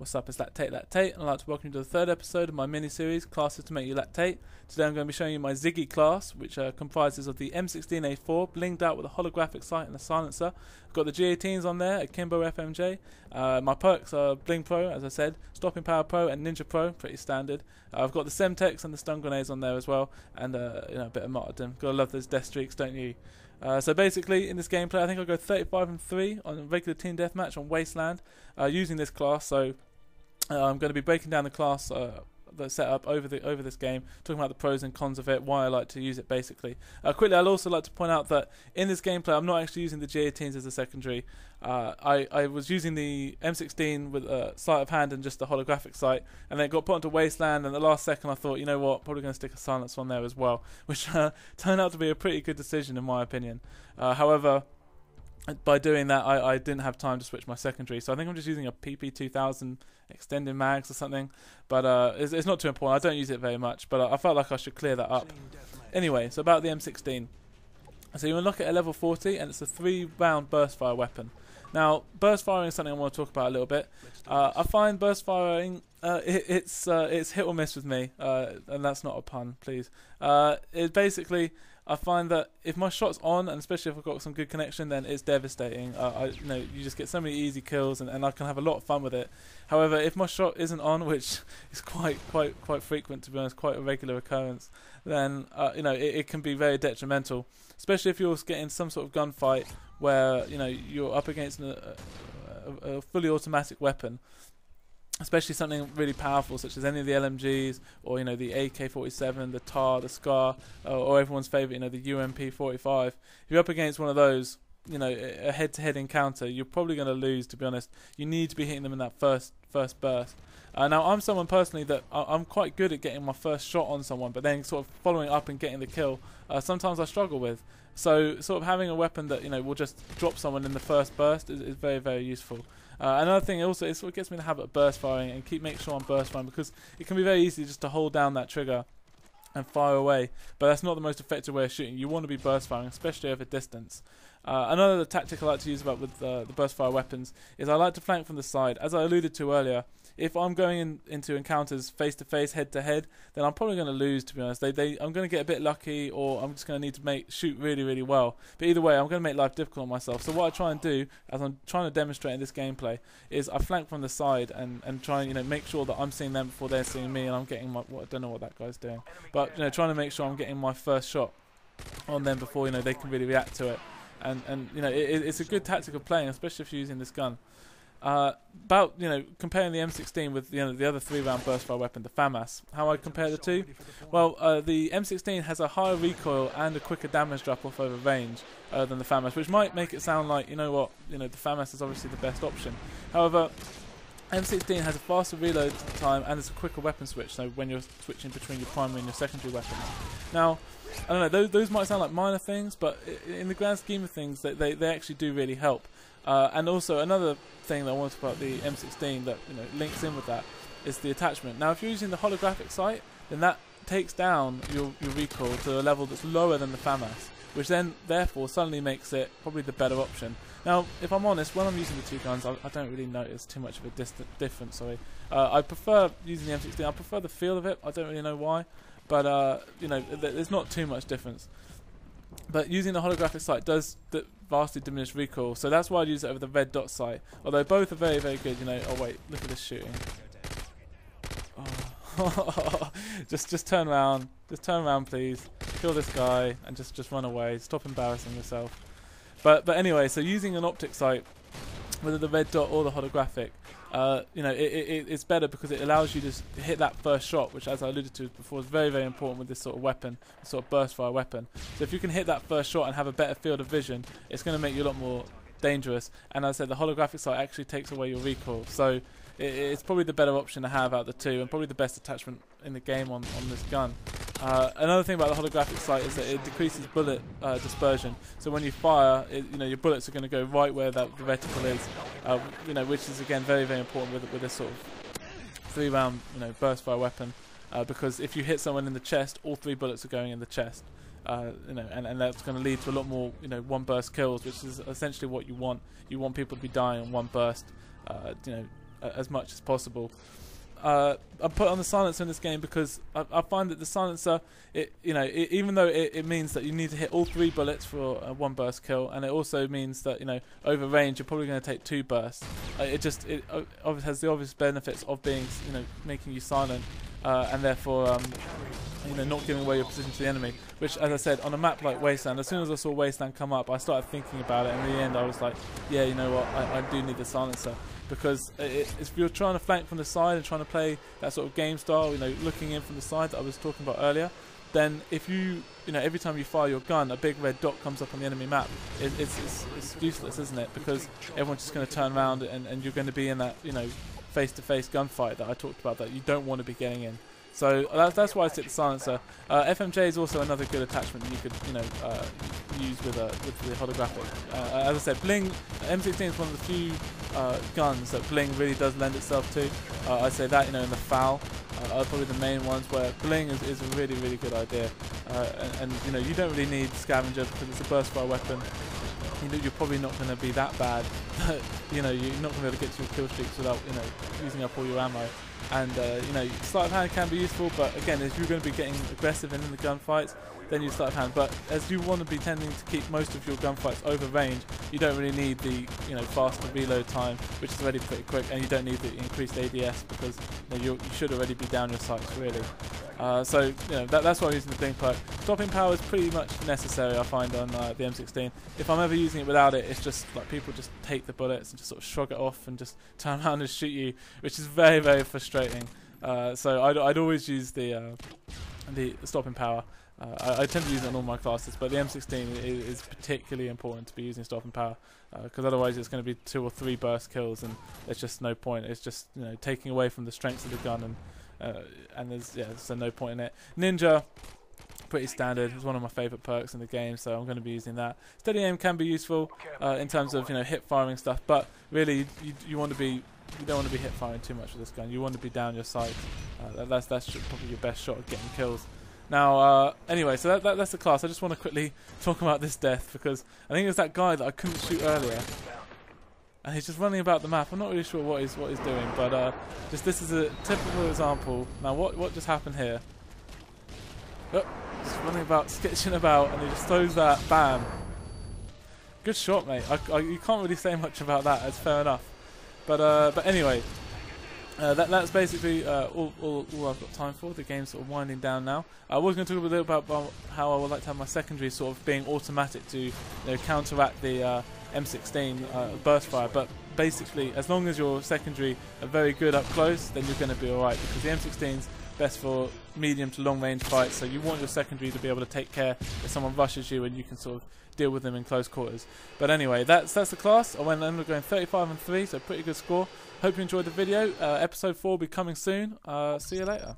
What's up, it's LactateLactate, and I'd like to welcome you to the third episode of my mini-series, Classes to Make You Lactate. Today I'm going to be showing you my Ziggy class, which comprises of the M16A4, blinged out with a holographic sight and a silencer. I've got the G18s on there, Akimbo FMJ. My perks are Bling Pro, as I said, Stopping Power Pro and Ninja Pro, pretty standard. I've got the Semtex and the stun grenades on there as well, and a bit of martyrdom. Gotta love those death streaks, don't you? So basically, in this gameplay, I think I'll go 35-3 on a regular team deathmatch on Wasteland using this class. So I'm going to be breaking down the class that's set up over this game, talking about the pros and cons of it, why I like to use it basically. Quickly, I'd also like to point out that in this gameplay, I'm not actually using the G18s as a secondary. I was using the M16 with a sleight of hand and just the holographic sight, and then it got put onto Wasteland, and at the last second I thought, you know what, probably going to stick a silencer on there as well, which turned out to be a pretty good decision in my opinion. However, by doing that, I didn't have time to switch my secondary, so I think I'm just using a PP2000 extended mags or something, but it's not too important. I don't use it very much, but I felt like I should clear that up. Anyway, so about the M16. So you unlock it at level 40, and it's a 3-round burst fire weapon. Now, burst firing is something I want to talk about a little bit. I find burst firing, it's hit or miss with me, and that's not a pun, please. It basically, I find that if my shot's on, and especially if I've got some good connection, then it's devastating. You just get so many easy kills, and I can have a lot of fun with it. However, if my shot isn't on, which is quite frequent, to be honest, quite a regular occurrence, then it can be very detrimental. Especially if you're getting some sort of gunfight where you're up against a fully automatic weapon. Especially something really powerful, such as any of the LMGs, or the AK-47, the TAR, the SCAR, or everyone's favourite, the UMP-45. If you're up against one of those, a head-to-head encounter, you're probably going to lose. To be honest, you need to be hitting them in that first burst. Now, I'm someone personally that I'm quite good at getting my first shot on someone, but then sort of following up and getting the kill, sometimes I struggle with. So, sort of having a weapon that will just drop someone in the first burst is very, very useful. Another thing also is what gets me in the habit of burst firing and make sure I'm burst firing, because it can be very easy just to hold down that trigger and fire away, but that's not the most effective way of shooting. You want to be burst firing, especially over distance. Another tactic I like to use with the burst fire weapons is I like to flank from the side. As I alluded to earlier, if I'm going into encounters face to face, head to head, then I'm probably going to lose, to be honest. I'm going to get a bit lucky, or I'm just going to need to shoot really, really well. But either way, I'm going to make life difficult on myself. So what I try and do, as I'm trying to demonstrate in this gameplay, is I flank from the side and try and make sure that I'm seeing them before they're seeing me, and I'm getting I don't know what that guy's doing, but trying to make sure I'm getting my first shot on them before they can really react to it. And it's a good tactic of playing, especially if you're using this gun. About comparing the M16 with the other 3-round burst fire weapon, the FAMAS. How I compare the two? Well, the M16 has a higher recoil and a quicker damage drop off over range than the FAMAS, which might make it sound like the FAMAS is obviously the best option. However, M16 has a faster reload time and it's a quicker weapon switch, so when you're switching between your primary and your secondary weapons. Now, I don't know, those might sound like minor things, but in the grand scheme of things, they actually do really help. And also, another thing that I want to talk about the M16 that links in with that is the attachment. Now, if you're using the holographic sight, then that takes down your recoil to a level that's lower than the FAMAS, which then, therefore, suddenly makes it probably the better option. Now, if I'm honest, when I'm using the two guns, I don't really notice too much of a difference. Sorry, I prefer using the M16. I prefer the feel of it. I don't really know why, but there's not too much difference. But using the holographic sight does vastly diminish recoil, so that's why I use it over the red dot sight. Although both are very, very good. Oh wait, look at this shooting. Oh. just turn around. Just turn around, please. Kill this guy and just run away. Stop embarrassing yourself. But anyway, so using an optic sight, whether the red dot or the holographic, it's better because it allows you to hit that first shot, which, as I alluded to before, is very, very important with this sort of weapon, this sort of burst fire weapon. So if you can hit that first shot and have a better field of vision, it's going to make you a lot more dangerous. And as I said, the holographic sight actually takes away your recoil. So it's probably the better option to have out of the two, and probably the best attachment in the game on this gun. Another thing about the holographic sight is that it decreases bullet dispersion. So when you fire, your bullets are going to go right where the reticle is, which is again very, very important with this sort of 3-round burst fire weapon. Because if you hit someone in the chest, all 3 bullets are going in the chest. And that's going to lead to a lot more one burst kills, which is essentially what you want. You want people to be dying in one burst. as much as possible. I put on the silencer in this game because I find that the silencer, even though it means that you need to hit all 3 bullets for a 1 burst kill, and it also means that over range you're probably going to take 2 bursts. It has the obvious benefits of being making you silent, and therefore not giving away your position to the enemy. Which, as I said, on a map like Wasteland, as soon as I saw Wasteland come up, I started thinking about it, and in the end I was like, yeah, you know what, I do need the silencer. Because if you're trying to flank from the side and trying to play that sort of game style, looking in from the side that I was talking about earlier, then if every time you fire your gun, a big red dot comes up on the enemy map, it's useless, isn't it? Because everyone's just going to turn around and you're going to be in that face-to-face gunfight that I talked about that you don't want to be getting in. So that's why I stick the silencer. FMJ is also another good attachment that you could use with the holographic. As I said, Bling M16 is one of the few guns that Bling really does lend itself to. I'd say that in the FAL are probably the main ones where Bling is a really, really good idea. And you don't really need scavenger because it's a burst fire weapon. You're probably not going to be that bad. You're not going to be able to get to your kill streaks without using up all your ammo. And sleight of hand can be useful, but again, if you're going to be getting aggressive in the gunfights, then you sleight of hand. But as you want to be tending to keep most of your gunfights over range, you don't really need the faster reload time, which is already pretty quick, and you don't need the increased ADS because you should already be down your sights really. So that's why I'm using the Bling perk. Stopping power is pretty much necessary, I find, on the M16. If I'm ever using it without it, it's just like people just take the bullets and just sort of shrug it off and just turn around and shoot you, which is very, very frustrating. So I'd always use the stopping power. I tend to use it on all my classes, but the M16 is particularly important to be using stopping power because otherwise it's going to be 2 or 3 burst kills and there's just no point. It's just taking away from the strengths of the gun and there's no point in it. Ninja, pretty standard. It's one of my favourite perks in the game, so I'm going to be using that. Steady aim can be useful in terms of hip firing stuff, but really you want to be. You don't want to be hip firing too much with this gun. You want to be down your sights. That's probably your best shot at getting kills. Now, anyway, so that's the class. I just want to quickly talk about this death because I think it was that guy that I couldn't shoot earlier, and he's just running about the map. I'm not really sure what he's doing, but this is a typical example. Now, what just happened here? Oh, just running about, sketching about, and he just throws that. Bam! Good shot, mate. You can't really say much about that. It's fair enough. But anyway, that's basically all I've got time for. The game's sort of winding down now. I was going to talk a little about how I would like to have my secondary sort of being automatic to counteract the M16 burst fire, but basically as long as your secondary are very good up close, then you're going to be alright, because the M16's best for medium to long range fights, so you want your secondary to be able to take care if someone rushes you and you can sort of deal with them in close quarters. But anyway, that's the class. I ended up going 35-3, so pretty good score. Hope you enjoyed the video. Episode 4 will be coming soon. See you later.